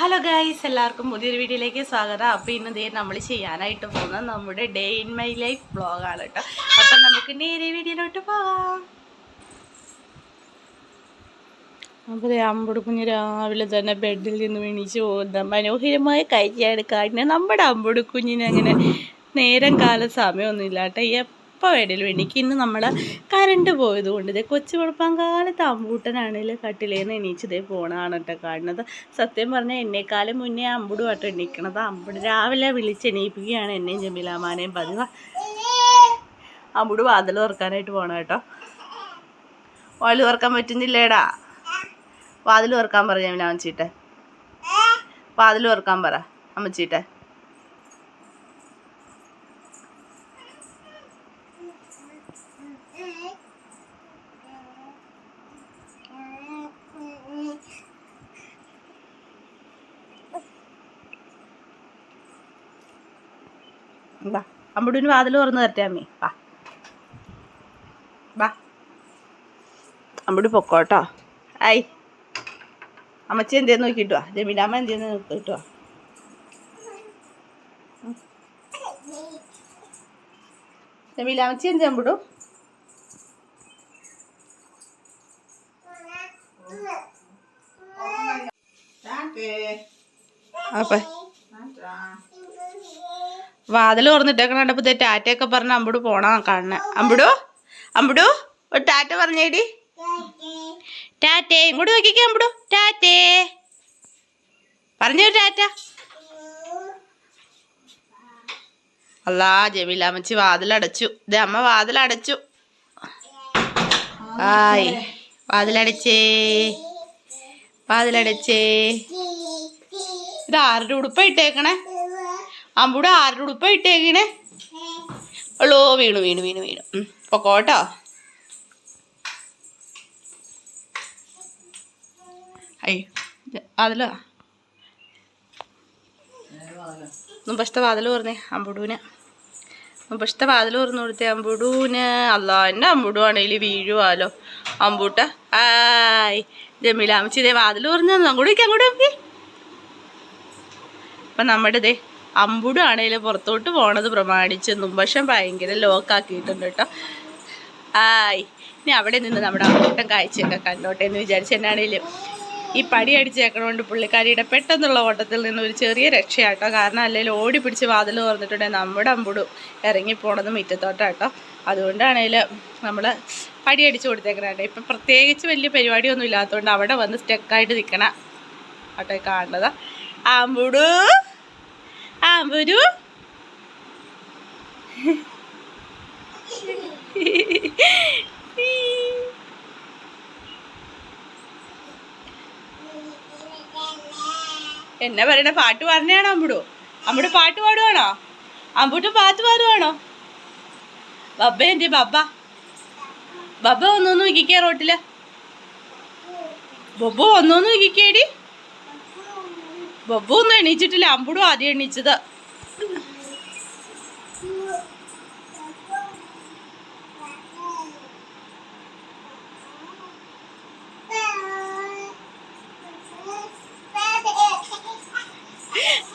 Hello guys, എല്ലാവർക്കും പുതിയൊരു വീഡിയോയിലേക്ക് സ്വാഗതം. അപ്പോൾ ഇന്ന് ദേ നമ്മൾ ചെയ്യാനായിട്ട് പോകുന്നത് നമ്മുടെ ഡേ ഇൻ മൈ ലൈഫ് വ്ളോഗാണ് കേട്ടോ. അപ്പം നമുക്ക് നേരെ വീഡിയോയിലോട്ട് പോകാം. അപ്പോൾ അമ്പുട് കുഞ്ഞ് രാവിലെ തന്നെ ബെഡിൽ നിന്ന് വീണിച്ച് പോകുന്ന മനോഹരമായ കാഴ്ചയാണ് കാണുന്നത്. നമ്മുടെ അമ്പുട് കുഞ്ഞിന് അങ്ങനെ നേരം കാലം സമയമൊന്നുമില്ല കേട്ടോ. എപ്പോൾ വേണേലും എനിക്ക് ഇന്ന് നമ്മളെ കറണ്ട് പോയത് കൊണ്ട് ഇതേ കൊച്ചു വെളുപ്പം കാലത്ത് അമ്പൂട്ടനാണെങ്കിലും കട്ടിലേന്ന് എണീച്ചതേ പോണതാണ് കേട്ടോ കാണുന്നത്. സത്യം പറഞ്ഞാൽ എന്നെക്കാളും മുന്നേ അമ്പുടുമായിട്ട് എണീക്കണത്. അമ്പുട് രാവിലെ വിളിച്ചെണീപ്പിക്കുകയാണ് എന്നെയും ജമീലാമാനെയും പതിവ്. അമ്പുട് വാതിൽ തുറക്കാനായിട്ട് പോകണം കേട്ടോ. വാതിൽ തുറക്കാൻ പറ്റുന്നില്ലേടാ? വാതിൽ തുറക്കാൻ പറ ജമീലാമ്മച്ചീട്ടെ. വാതിൽ തുറക്കാൻ പറ അമ്മച്ചീട്ടെ. വാ, അമ്പുടിന് വാതിൽ തുറന്ന് തരട്ടെ അമ്മി. വാ വാ, അമ്പുടി പൊക്കോട്ടോ. ആയി അമ്മച്ചി എന്തേന്ന് നോക്കിയിട്ട് വാ. ജമീലാമ്മ എന്തേന്ന് നോക്കിയിട്ട് വാ. ജമീലാമ്മച്ചി എന്ത് അമ്പുടു? അപ്പൊ വാതിൽ തുറന്നിട്ടേക്കണ കണ്ടപ്പോ ടാറ്റയൊക്കെ പറഞ്ഞ അമ്പുട് പോണ കാണണേ. അമ്പുടു അമ്പുടു ഒരു ടാറ്റ പറഞ്ഞേടി. ടാറ്റേ ഇങ്ങോട്ട് നോക്കിക്കേ അമ്പുടു. ടാറ്റേ പറഞ്ഞൊരു ടാറ്റ. അല്ലാ, ജമീലാമ്മച്ചി വാതിലടച്ചു. ഇത് അമ്മ വാതിലടച്ചു. ആയി വാതിലടച്ചേ, വാതിലടച്ചേ. ഇത് ആരുടെ ഉടുപ്പ ഇട്ടേക്കണേ? അമ്പൂടെ ആരുടെ ഉടുപ്പ ഇട്ടേക്കണേ? ഉള്ളോ, വീണു വീണു വീണു വീണു. പൊക്കോട്ടോ. അയ്യോ വാതിലോ, മുമ്പത്തെ വാതിൽ പറഞ്ഞേ അമ്പുടൂന്. മുമ്പത്തെ വാതിൽ തുറന്നു കൊടുത്തേ അമ്പുടൂന്. അല്ലാ, എൻ്റെ അമ്പുടുവാണേല് വീഴുവാലോ അമ്പൂട്ട. ആയ് ജമീലാമ്മച്ചി ഇതേ വാതിൽ തുറന്നു അങ്ങോട്ട് വയ്ക്കാം, അങ്ങോട്ട് നോക്കി. അപ്പം നമ്മുടെ ഇതേ അമ്പുടു ആണെങ്കിലും പുറത്തോട്ട് പോണത് പ്രമാണിച്ച് മുമ്പശം ഭയങ്കര ലോക്കാക്കിയിട്ടുണ്ട് കേട്ടോ. ആയ് ഇനി അവിടെ നിന്ന് നമ്മുടെ അമ്പൂട്ടൻ കാഴ്ചയൊക്കെ കണ്ടോട്ടെ എന്ന് വിചാരിച്ച് എന്നാണേലും ഈ പടി അടിച്ചേക്കണോണ്ട് പുള്ളിക്കാരിയുടെ പെട്ടെന്നുള്ള ഓട്ടത്തിൽ നിന്ന് ഒരു ചെറിയ രക്ഷയാട്ടോ. കാരണം അല്ലെങ്കിൽ ഓടി പിടിച്ച് വാതിൽ തുറന്നിട്ടുണ്ടെങ്കിൽ നമ്മുടെ അമ്പുടു ഇറങ്ങിപ്പോണത് മുറ്റത്തോട്ടാട്ടോ. അതുകൊണ്ടാണേലും നമ്മൾ പടി അടിച്ച് കൊടുത്തേക്കണേട്ടോ. ഇപ്പം പ്രത്യേകിച്ച് വലിയ പരിപാടിയൊന്നും ഇല്ലാത്തതുകൊണ്ട് അവിടെ വന്ന് സ്റ്റക്കായിട്ട് നിൽക്കണ ആട്ടോ കാണുന്നത്. അമ്പുടു അമ്പുരു എന്നാ പറയണ? പാട്ട് പാടുന്നതാണോ അമ്പുടു? അമ്പുടു പാട്ട് പാടുവാണോ? അമ്പുട്ടു പാട്ട് പാടുവാണോ? ബബ്ബ എന്തി? ബബ്ബ ബബ്ബ ഒന്നൊന്ന് നോക്കിക്കേ റോട്ടില്. ബൊബ്ബ ഒന്നൊന്ന് നോക്കിക്കേടി. ബൊബ്ബ ഒന്നും എണീച്ചിട്ടില്ല, അമ്പുടു ആദ്യം എണീച്ചത്.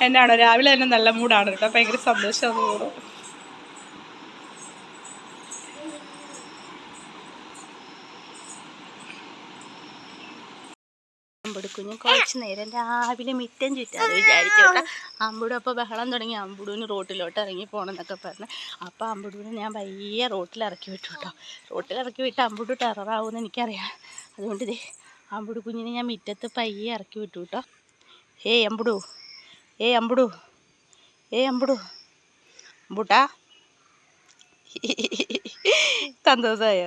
എന്നാണോ രാവിലെ തന്നെ നല്ല മൂടാണ് കേട്ടോ. ഭയങ്കര സന്തോഷം തോന്നും. അമ്പുടുക്കുഞ്ഞ് കുറച്ച് നേരം രാവിലെ മിറ്റം ചുറ്റാതെ വിചാരിച്ചു കേട്ടോ. അമ്പുടു അപ്പോൾ ബഹളം തുടങ്ങി. അമ്പുടുവിന് റോട്ടിലോട്ട് ഇറങ്ങി പോകണമെന്നൊക്കെ പറഞ്ഞ് അപ്പോൾ അമ്പുടുവിനെ ഞാൻ പയ്യെ റോട്ടിലിറക്കി വിട്ടു കേട്ടോ. റോട്ടിലിറക്കി വിട്ട് അമ്പുടു ടെററാവുമെന്ന് എനിക്കറിയാം. അതുകൊണ്ട് ഇതേ അമ്പുടു കുഞ്ഞിനെ ഞാൻ മിറ്റത്ത് പയ്യെ ഇറക്കി വിട്ടു കേട്ടോ. ഏയ് അമ്പുടു, ഏയ് അമ്പുടു, ഏയ് അമ്പുടു. അമ്പൂട്ടാ സന്തോഷമായ?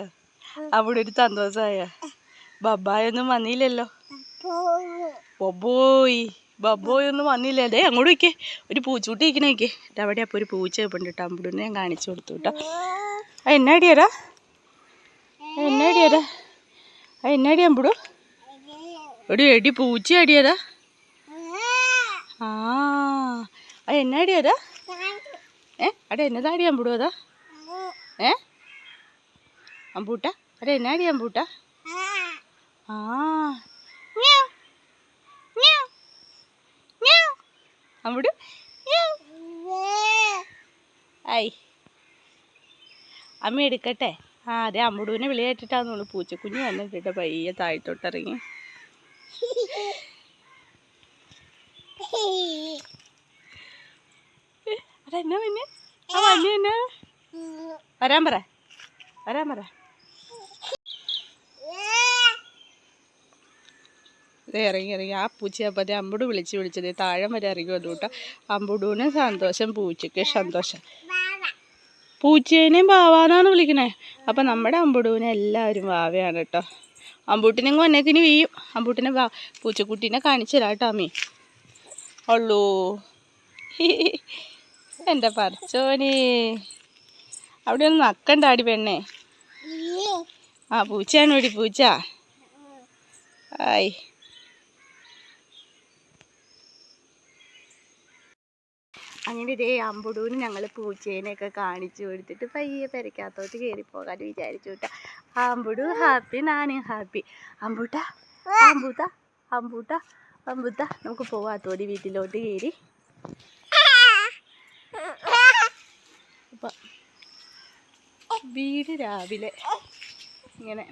അമ്പുടു ഒരു സന്തോഷമായ? ബബ്ബായൊന്നും വന്നില്ലല്ലോ. ബൊബോയ് ബബ്ബോയൊന്നും വന്നില്ലേ? അങ്ങോട്ട് വയ്ക്കേ, ഒരു പൂച്ചൂട്ടി ഇരിക്കണേ വയ്ക്കേ. അവിടെ അപ്പോൾ ഒരു പൂച്ച വെപ്പുണ്ട് കേട്ടോ. അമ്പുടിനെ ഞാൻ കാണിച്ചു കൊടുത്തു കേട്ടോ. എന്നാടിയാടാ, എന്നാടിയാടാ, എന്നാടി അമ്പുടു? ഒരു എടി പൂച്ച അടിയതാ. ആ എന്നാടിയാടാ? അവിടെ എന്നതാടി അമ്പുടു? അതാ അമ്പൂട്ട, അവിടെ എന്നാടി അമ്പൂട്ട? ആ അമ്പുടു ആയി അമ്മ എടുക്കട്ടെ. അതെ അമ്പുടുവിനെ വിളിയേറ്റിട്ടാന്നുള്ളു. പൂച്ചക്കുഞ്ഞ് വന്നിട്ട് പയ്യെ താഴ്ത്തോട്ടിറങ്ങി. അതെന്നാ പിന്നെ ആ വന്യ എന്നാ വരാൻ പറ. ഇറങ്ങി ആ പൂച്ചയപ്പത്തെ അമ്പുടു വിളിച്ചത് താഴെ വരെ ഇറങ്ങി വന്നു കേട്ടോ. അമ്പുടുവിന് സന്തോഷം, പൂച്ചയ്ക്ക് സന്തോഷം. പൂച്ചേനെയും വാവാന്നാണ് വിളിക്കണേ. അപ്പം നമ്മുടെ അമ്പുടുവിനെ എല്ലാവരും വാവയാണ് കേട്ടോ. അമ്പൂട്ടിനെങ്കിൽ വന്നേക്കിന് വീയും. അമ്പൂട്ടിനെ പൂച്ചക്കുട്ടീനെ കാണിച്ചു തരാം കേട്ടോ അമ്മി. ഉള്ളൂ എൻ്റെ പറിച്ചോനെ അവിടെ ഒന്ന് നക്കണ്ടാടി പെണ്ണേ. ആ പൂച്ചയാണ് ഓടി പൂച്ച. ആയി അങ്ങനെ ഇതേ അമ്പുടൂന് ഞങ്ങൾ പൂച്ചേനെയൊക്കെ കാണിച്ചു കൊടുത്തിട്ട് പയ്യെ പെരക്കകത്തോട്ട് കയറിപ്പോകാൻ വിചാരിച്ചു കേട്ടോ. അമ്പുടു ഹാപ്പി, ഞാനും ഹാപ്പി. അമ്പൂട്ട നമുക്ക് പോവാത്തോടി വീട്ടിലോട്ട് കയറി. അപ്പം വീട് രാവിലെ ഇങ്ങനെ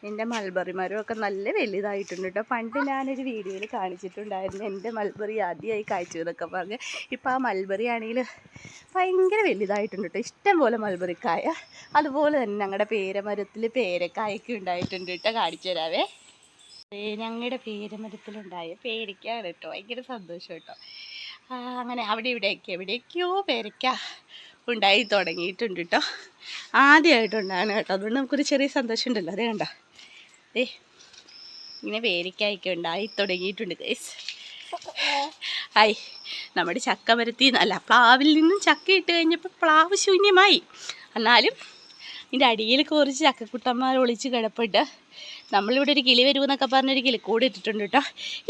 എൻ്റെ മൾബറി മരമൊക്കെ നല്ല വലുതായിട്ടുണ്ട് കേട്ടോ. പണ്ട് ഞാനൊരു വീഡിയോയിൽ കാണിച്ചിട്ടുണ്ടായിരുന്നു എൻ്റെ മൾബറി ആദ്യമായി കായ്ച്ചു എന്നൊക്കെ പറഞ്ഞ്. ഇപ്പം ആ മൾബറി ആണെങ്കിൽ ഭയങ്കര വലുതായിട്ടുണ്ട് കേട്ടോ. ഇഷ്ടം പോലെ മൾബറിക്കായ. അതുപോലെ തന്നെ ഞങ്ങളുടെ പേരമരത്തിൽ പേരക്കായൊക്കെ ഉണ്ടായിട്ടുണ്ട് കേട്ടോ. കാണിച്ചു തരാവേ. ഞങ്ങളുടെ പേരമരത്തിലുണ്ടായ പേരയ്ക്കാണ് കേട്ടോ. ഭയങ്കര സന്തോഷം കേട്ടോ. അങ്ങനെ എവിടേക്കോ പേരയ്ക്ക ഉണ്ടായി തുടങ്ങിയിട്ടുണ്ട് കേട്ടോ. ആദ്യമായിട്ടുണ്ടാണ് കേട്ടോ. അതുകൊണ്ട് നമുക്കൊരു ചെറിയ സന്തോഷം ഉണ്ടല്ലോ. അതേ കണ്ടോ, ഇങ്ങനെ പേരയ്ക്കായൊക്കെ ഉണ്ടായി തുടങ്ങിയിട്ടുണ്ട് ഗൈസ്. ആയി നമ്മുടെ ചക്ക മരത്തിൽ നിന്നല്ല പ്ലാവിൽ നിന്നും ചക്ക ഇട്ട് കഴിഞ്ഞപ്പോൾ പ്ലാവ് ശൂന്യമായി. എന്നാലും ഇതിൻ്റെ അടിയിൽ കുറച്ച് ചക്കക്കുട്ടന്മാർ ഒളിച്ച് കിടപ്പുണ്ട്. നമ്മളിവിടെ ഒരു കിളി വരുമെന്നൊക്കെ പറഞ്ഞൊരു കിളിക്കൂട് ഇട്ടിട്ടുണ്ട് കേട്ടോ.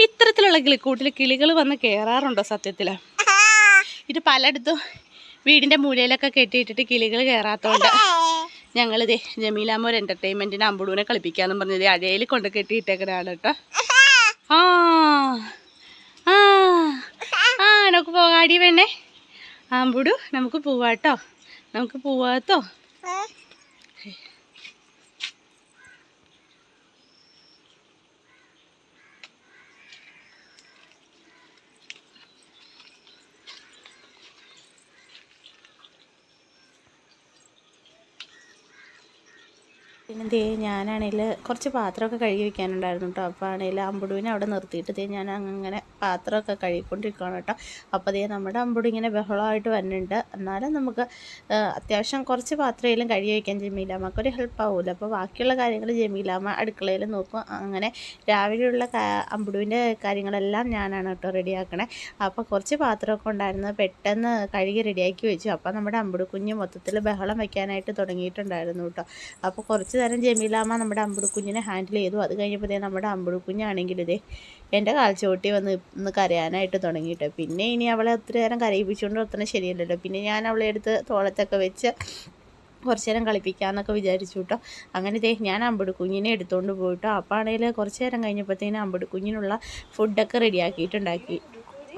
ഇത്തരത്തിലുള്ള കിളിക്കൂട്ടിൽ കിളികൾ വന്ന് കയറാറുണ്ടോ സത്യത്തിൽ? ഇത് പലയിടത്തും വീടിൻ്റെ മൂലയിലൊക്കെ കെട്ടിയിട്ടിട്ട് കിളികൾ കയറാത്തതുകൊണ്ട് ഞങ്ങളിതേ ജമീലാമ്മ ഒരു എൻ്റർടൈൻമെൻറ്റിന് അമ്പുടൂനെ കളിപ്പിക്കാമെന്നും പറഞ്ഞത് അഴയിൽ കൊണ്ട് കെട്ടിയിട്ടേക്കനാണ് കേട്ടോ. നമുക്ക് പോകാടി വേണേ അമ്പുടു. നമുക്ക് പോവാട്ടോ, നമുക്ക് പോവാത്തോ. പിന്നെ ഞാനാണെങ്കിൽ കുറച്ച് പാത്രമൊക്കെ കഴുകി വെക്കാനുണ്ടായിരുന്നു കേട്ടോ. അപ്പോൾ ആണെങ്കിൽ അമ്പുടുവിനെ അവിടെ നിർത്തിയിട്ട് ഞാൻ അങ്ങനെ പാത്രമൊക്കെ കഴുകിക്കൊണ്ടിരിക്കുകയാണ് കേട്ടോ. അപ്പോൾ നമ്മുടെ അമ്പുടു ഇങ്ങനെ ബഹളമായിട്ട് വരുന്നുണ്ട്. എന്നാലും നമുക്ക് അത്യാവശ്യം കുറച്ച് പാത്രമെങ്കിലും കഴുകി വയ്ക്കാൻ ജമീലാമ്മക്കൊരു ഹെൽപ്പ് ആവുമല്ലോ. അപ്പോൾ ബാക്കിയുള്ള കാര്യങ്ങൾ ജമീലാമ്മ അടുക്കളയിൽ നോക്കും. അങ്ങനെ രാവിലെയുള്ള അമ്പുടുവിൻ്റെ കാര്യങ്ങളെല്ലാം ഞാനാണ് കേട്ടോ റെഡിയാക്കണേ. അപ്പോൾ കുറച്ച് പാത്രമൊക്കെ ഉണ്ടായിരുന്നു, പെട്ടെന്ന് കഴുകി റെഡിയാക്കി വെച്ചു. അപ്പോൾ നമ്മുടെ അമ്പുടു കുഞ്ഞ് മൊത്തത്തിൽ ബഹളം വയ്ക്കാനായിട്ട് തുടങ്ങിയിട്ടുണ്ടായിരുന്നു കേട്ടോ. അപ്പോൾ കുറച്ച് നേരം ജമീലാമ്മ നമ്മുടെ അമ്പുടുക്കുഞ്ഞിനെ ഹാൻഡിൽ ചെയ്തു. അത് കഴിഞ്ഞപ്പോൾ നമ്മുടെ അമ്പുടുക്കുഞ്ഞാണെങ്കിൽ എൻ്റെ കാൽച്ചുവട്ടി വന്ന് കരയാനായിട്ട് തുടങ്ങിയിട്ട്. പിന്നെ ഇനി അവളെ ഒത്തിരി നേരം കരയിപ്പിച്ചുകൊണ്ട് ഒത്തണം ശരിയല്ലല്ലോ. പിന്നെ ഞാൻ അവളെ എടുത്ത് തോളത്തൊക്കെ വെച്ച് കുറച്ച് നേരം കളിപ്പിക്കാമെന്നൊക്കെ വിചാരിച്ചു കേട്ടോ. അങ്ങനെ ഞാൻ അമ്പുടുക്കുഞ്ഞിനെ എടുത്തുകൊണ്ട് പോയിട്ടോ. അപ്പോൾ ആണെങ്കിൽ കുറച്ച് നേരം കഴിഞ്ഞപ്പോഴത്തേനും അമ്പുടുക്കുഞ്ഞിനുള്ള ഫുഡൊക്കെ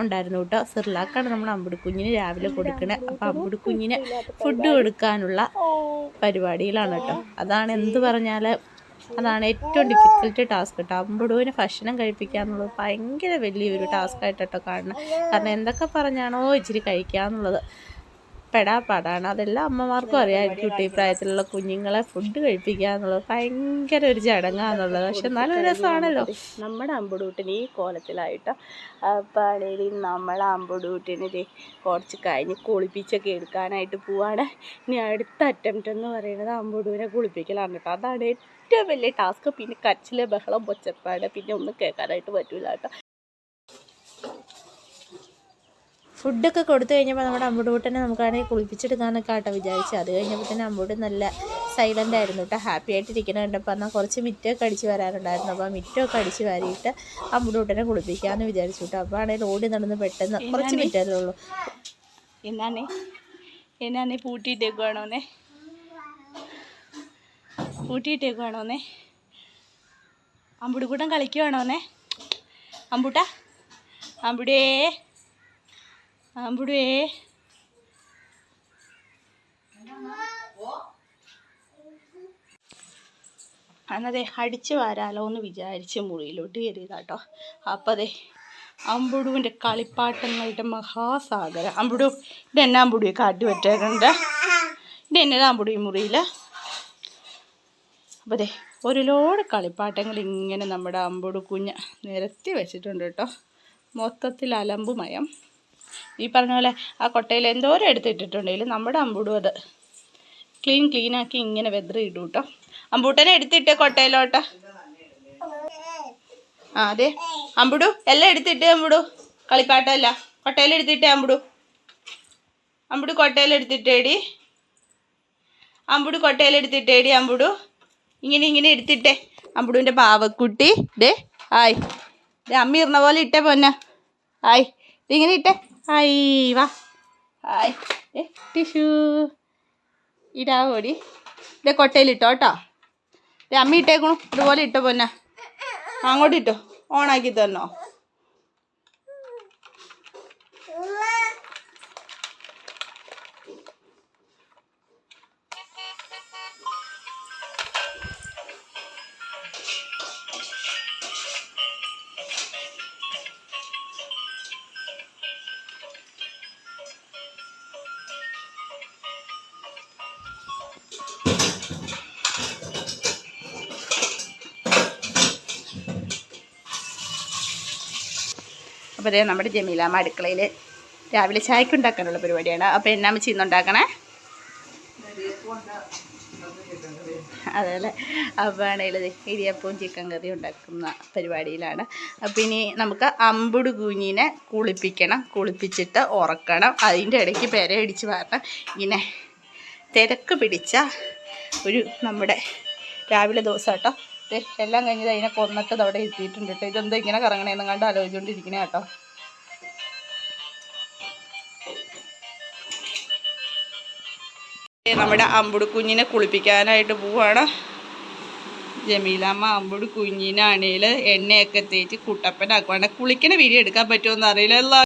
ഉണ്ടായിരുന്നു കേട്ടോ. സിർലാക്കാണ് നമ്മൾ അമ്പുടുക്കുഞ്ഞിന് രാവിലെ കൊടുക്കണേ. അപ്പോൾ അമ്പുടുക്കുഞ്ഞിന് ഫുഡ് കൊടുക്കാനുള്ള പരിപാടിയിലാണ് കേട്ടോ. അതാണ് എന്ത് പറഞ്ഞാൽ അതാണ് ഏറ്റവും ഡിഫിക്കൽട്ട് ടാസ്ക് കേട്ടോ. അമ്പുടുവിന് ഭക്ഷണം കഴിപ്പിക്കുക എന്നുള്ളത് ഭയങ്കര വലിയൊരു ടാസ്ക്കായിട്ട് കേട്ടോ കാണണം. കാരണം എന്തൊക്കെ പറഞ്ഞാണോ ഇച്ചിരി കഴിക്കുക എന്നുള്ളത് പെടാപ്പാടാണ്. അതെല്ലാം അമ്മമാർക്കും അറിയാമായിരിക്കും കേട്ടോ. ഈ പ്രായത്തിലുള്ള കുഞ്ഞുങ്ങളെ ഫുഡ് കഴിപ്പിക്കുക എന്നുള്ളത് ഭയങ്കര ഒരു ചടങ്ങാന്നുള്ളത്. പക്ഷെ എന്നാലും ഒരു രസമാണല്ലോ. നമ്മുടെ അമ്പുടൂട്ടിന് ഈ കോലത്തിലായിട്ടോ. അപ്പോൾ ആണെങ്കിൽ നമ്മളെ അമ്പുടൂട്ടിന് കുറച്ച് കഴിഞ്ഞ് കുളിപ്പിച്ചൊക്കെ എടുക്കാനായിട്ട് പോവാണ്. ഇനി അടുത്ത അറ്റംപ്റ്റ് എന്ന് പറയുന്നത് അമ്പുടൂവിനെ കുളിപ്പിക്കലാണ് കേട്ടോ. അതാണ് ഏറ്റവും വലിയ ടാസ്ക്. പിന്നെ കരച്ചിലെ ബഹളം പൊച്ചപ്പാട് പിന്നെ ഒന്നും കേൾക്കാനായിട്ട് പറ്റൂല കേട്ടോ. ഫുഡൊക്കെ കൊടുത്തു കഴിഞ്ഞപ്പോൾ നമ്മുടെ അമ്പുടൂട്ടനെ നമുക്കാണെങ്കിൽ കുളിപ്പിച്ചെടുക്കാനൊക്കെ ആട്ടോ വിചാരിച്ചു. അത് കഴിഞ്ഞപ്പോൾ തന്നെ അമ്പൂട്ട് നല്ല സൈലൻ്റ് ആയിരുന്നു കേട്ടോ. ഹാപ്പി ആയിട്ടിരിക്കണം കണ്ടപ്പോൾ. എന്നാൽ കുറച്ച് മിറ്റമൊക്കെ അടിച്ച് വരാനുണ്ടായിരുന്നു. അപ്പോൾ മിറ്റമൊക്കെ അടിച്ച് വാരിയിട്ട് അമ്പുടൂട്ടനെ കുളിപ്പിക്കാമെന്ന് വിചാരിച്ചു കേട്ടോ. അപ്പോൾ ആണെങ്കിൽ ഓടി നടന്ന് പെട്ടെന്ന് കുറച്ച് മിറ്റമല്ലേ ഉള്ളൂ. എന്നാന്നേ പൂട്ടിയിട്ടേക്കുവാണോന്നേ അമ്പുടുക്കൂട്ടം കളിക്കുവാണോന്നേ? അമ്പൂട്ട, അമ്പുടേ, അമ്പുടേ. എന്നതേ അടിച്ച് വാരാലോ എന്ന് വിചാരിച്ച് മുറിയിലോട്ട് കയറിയതാട്ടോ. അപ്പം അതെ അമ്പുടുവിൻ്റെ കളിപ്പാട്ടങ്ങളുടെ മഹാസാഗരം. അമ്പുടു ഇതെന്നാ അമ്പുടുവെ കാട്ടി വെച്ചേക്കണ്ട, ഇതെന്നതാ അമ്പുടു ഈ മുറിയിൽ? അപ്പം അതെ ഒരു ലോഡ് കളിപ്പാട്ടങ്ങൾ ഇങ്ങനെ നമ്മുടെ അമ്പുടു കുഞ്ഞ് നിരത്തി വെച്ചിട്ടുണ്ട് കേട്ടോ. മൊത്തത്തിൽ അലമ്പുമയം. ഈ പറഞ്ഞ പോലെ ആ കൊട്ടയിൽ എന്തോരം എടുത്തിട്ടിട്ടുണ്ടെങ്കിലും നമ്മുടെ അമ്പുടു അത് ക്ലീനാക്കി ഇങ്ങനെ വെതറി ഇടും കേട്ടോ. അമ്പൂട്ടനെ എടുത്തിട്ടേ കൊട്ടയിലോട്ട്. ആ അതെ അമ്പുടു എല്ലാം എടുത്തിട്ടേ അമ്പുടു, കളിപ്പാട്ടമല്ല കൊട്ടയിലെടുത്തിട്ടേ അമ്പുടു. അമ്പുടു കൊട്ടയിലെടുത്തിട്ടേടി, അമ്പുടു കൊട്ടയിലെടുത്തിട്ടേടി. അമ്പുടു ഇങ്ങനെ എടുത്തിട്ടേ. അമ്പുടുവിൻ്റെ പാവക്കുട്ടി ഡേ ആയ്, ഡേ അമ്മ ഇറണ പോലെ ഇട്ടേ പൊന്ന. ആയ് ഇതിങ്ങനെ ഇട്ടേ. ആയി വാ. ആയ് ടിഷ്യൂ ഇടാവോടി. ഇതേ കൊട്ടയിലിട്ടോ കേട്ടോ. ഇതേ അമ്മ ഇട്ടേക്കണു, ഇതുപോലെ ഇട്ടോ പൊന്ന. അങ്ങോട്ട് ഇട്ടോ, ഓണാക്കി തന്നോ. അപ്പോൾ അതേ നമ്മുടെ ജമീലാമ്മ അടുക്കളയിൽ രാവിലെ ചായക്ക് ഉണ്ടാക്കാനുള്ള പരിപാടിയാണ്. അപ്പോൾ എന്നാ അമ്മച്ചി ഇന്നുണ്ടാക്കണേ? അതല്ലേ. അപ്പോൾ ആണെങ്കിൽ ഇടിയപ്പവും ചിക്കൻ കറിയും ഉണ്ടാക്കുന്ന പരിപാടിയിലാണ്. അപ്പോൾ ഇനി നമുക്ക് അമ്പുടു കുഞ്ഞിനെ കുളിപ്പിക്കണം, കുളിപ്പിച്ചിട്ട് ഉറക്കണം. അതിൻ്റെ ഇടയ്ക്ക് പെരയടിച്ച് വരണം. ഇങ്ങനെ തിരക്ക് പിടിച്ച ഒരു നമ്മുടെ രാവിലെ ദിവസം കേട്ടോ. എല്ലാം കഴിഞ്ഞത് അതിനെ കൊന്നിട്ട് അവിടെ എത്തിയിട്ടുണ്ട് കേട്ടോ. ഇതെന്താ ഇങ്ങനെ കറങ്ങണേന്ന് കണ്ട് ആലോചിച്ചുകൊണ്ടിരിക്കണേ കേട്ടോ. നമ്മുടെ അമ്പുടു കുഞ്ഞിനെ കുളിപ്പിക്കാനായിട്ട് പോവാണ് ജമീലാമ്മ. അമ്പുടു കുഞ്ഞിനാണേൽ എണ്ണയൊക്കെ തേച്ച് കുട്ടപ്പനാക്കുവാണ്. കുളിക്കണ വീഡിയോ എടുക്കാൻ പറ്റുമെന്ന് അറിയില്ല.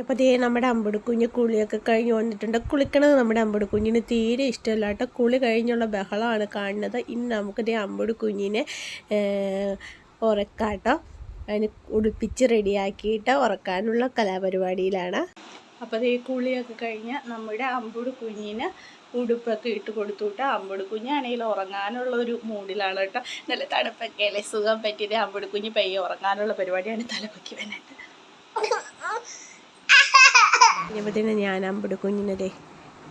അപ്പോൾ ദേ നമ്മുടെ അമ്പുടുക്കുഞ്ഞ് കുളിയൊക്കെ കഴിഞ്ഞ് വന്നിട്ടുണ്ട്. കുളിക്കണത് നമ്മുടെ അമ്പുടുക്കുഞ്ഞിന് തീരെ ഇഷ്ടമല്ല കേട്ടോ. കുളി കഴിഞ്ഞുള്ള ബഹളമാണ് കാണുന്നത്. ഇനി നമുക്ക് ദേ അമ്പുടുക്കുഞ്ഞിനെ ഉറക്കാട്ടോ. അതിന് ഉടുപ്പിച്ച് റെഡിയാക്കിയിട്ട് ഉറക്കാനുള്ള കലാപരിപാടിയിലാണ്. അപ്പോൾ ദേ കുളിയൊക്കെ കഴിഞ്ഞ് നമ്മുടെ അമ്പുടു കുഞ്ഞിന് ഉടുപ്പൊക്കെ ഇട്ട് കൊടുത്തുവിട്ട് അമ്പുടു കുഞ്ഞാണെങ്കിൽ ഉറങ്ങാനുള്ള ഒരു മൂഡിലാണ് കേട്ടോ. നല്ല തണുപ്പൊക്കെ അല്ലേ, സുഖം പറ്റിയത്. അമ്പുടു കുഞ്ഞ് പയ്യെ ഉറങ്ങാനുള്ള പരിപാടിയാണ്. തലപ്പൊക്കി വന്നിട്ട് പിന്നെ ഞാൻ അമ്പുടു കുഞ്ഞിനെ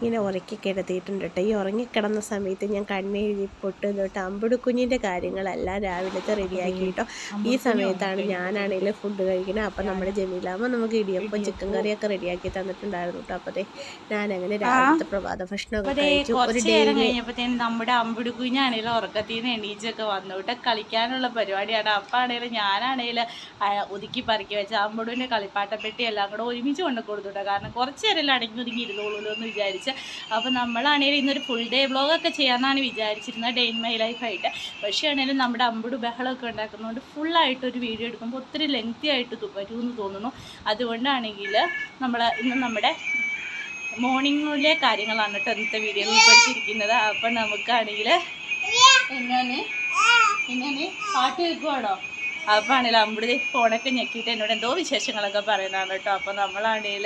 ഇങ്ങനെ ഉറക്കി കിടത്തിയിട്ടുണ്ട് കേട്ടോ. ഈ ഉറങ്ങിക്കിടന്ന സമയത്ത് ഞാൻ കണ്ണെഴുതി പൊട്ട് തൊട്ട് അമ്പുടു കുഞ്ഞിൻ്റെ കാര്യങ്ങളെല്ലാം രാവിലത്തെ റെഡിയാക്കി കേട്ടോ. ഈ സമയത്താണ് ഞാനാണെങ്കിൽ ഫുഡ് കഴിക്കുന്നത്. അപ്പം നമ്മുടെ ജമീലാമ്മ നമുക്ക് ഇടിയപ്പം ചിക്കൻ കറിയൊക്കെ റെഡിയാക്കി തന്നിട്ടുണ്ടായിരുന്നു കേട്ടോ. അപ്പോഴത്തെ ഞാനങ്ങനെ രാവിലത്തെ പ്രഭാത ഭക്ഷണമൊക്കെ കഴിച്ചു. ഒരു നേരം കഴിഞ്ഞപ്പോഴത്തേനും നമ്മുടെ അമ്പുടു കുഞ്ഞാണെങ്കിലും ഉറക്കത്തിൽ നിന്ന് എണീച്ചൊക്കെ വന്നു കേട്ടോ. കളിക്കാനുള്ള പരിപാടിയാണ്. അപ്പം ആണെങ്കിലും ഞാനാണെങ്കിൽ ഒതുക്കി പറക്കി വെച്ച അമ്പുടുവിൻ്റെ കളിപ്പാട്ടപ്പെട്ടി എല്ലാം കൂടെ ഒരുമിച്ച് കൊണ്ട് കൊടുത്തുട്ടോ. കാരണം കുറച്ച് നേരം അടങ്ങി ഒതുങ്ങി ഇരുന്നോളൂല്ലോ എന്ന് വിചാരിച്ച്. അപ്പോൾ നമ്മളാണെങ്കിലും ഇന്നൊരു ഫുൾ ഡേ വ്ളോഗൊക്കെ ചെയ്യാമെന്നാണ് വിചാരിച്ചിരുന്നത്, ഡേ ഇൻ മൈ ലൈഫായിട്ട്. പക്ഷേ ആണെങ്കിലും നമ്മുടെ അമ്പുടു ബഹളമൊക്കെ ഉണ്ടാക്കുന്നതുകൊണ്ട് ഫുള്ളായിട്ടൊരു വീഡിയോ എടുക്കുമ്പോൾ ഒത്തിരി ലെങ്തി ആയിട്ട് വരുമെന്ന് തോന്നുന്നു. അതുകൊണ്ടാണെങ്കിൽ ഇന്ന് നമ്മുടെ മോർണിംഗിലെ കാര്യങ്ങളാണ് കേട്ടോ ഇന്നത്തെ വീഡിയോയിൽ ഉൾപ്പെടുത്തിയിരിക്കുന്നത്. അപ്പം നമുക്കാണെങ്കിൽ എങ്ങനെ പാട്ട് കേൾക്കുവാണോ? അപ്പോൾ ആണെങ്കിൽ അമ്പുടു ഫോണൊക്കെ ഞെക്കിയിട്ട് എന്നോട് എന്തോ വിശേഷങ്ങളൊക്കെ പറയുന്നതാണ് കേട്ടോ. അപ്പോൾ നമ്മളാണെങ്കിൽ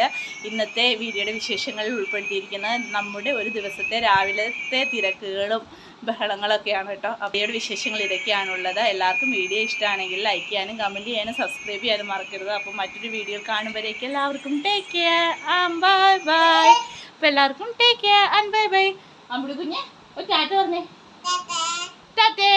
ഇന്നത്തെ വീഡിയോയുടെ വിശേഷങ്ങളിൽ ഉൾപ്പെടുത്തിയിരിക്കുന്നത് നമ്മുടെ ഒരു ദിവസത്തെ രാവിലത്തെ തിരക്കുകളും ബഹളങ്ങളൊക്കെയാണ് കേട്ടോ. അപ്പോൾ വിശേഷങ്ങൾ ഇതൊക്കെയാണുള്ളത്. എല്ലാവർക്കും വീഡിയോ ഇഷ്ടമാണെങ്കിൽ ലൈക്ക് ചെയ്യാനും കമൻറ്റ് ചെയ്യാനും സബ്സ്ക്രൈബ് ചെയ്യാനും മറക്കരുത്. അപ്പോൾ മറ്റൊരു വീഡിയോ കാണുമ്പോഴേക്കും എല്ലാവർക്കും take care and bye bye. അപ്പോൾ എല്ലാവർക്കും take care and bye bye. അമ്പുടു കുഞ്ഞെ ഒരു ടാറ്റ പറഞ്ഞേ. ടാറ്റേ.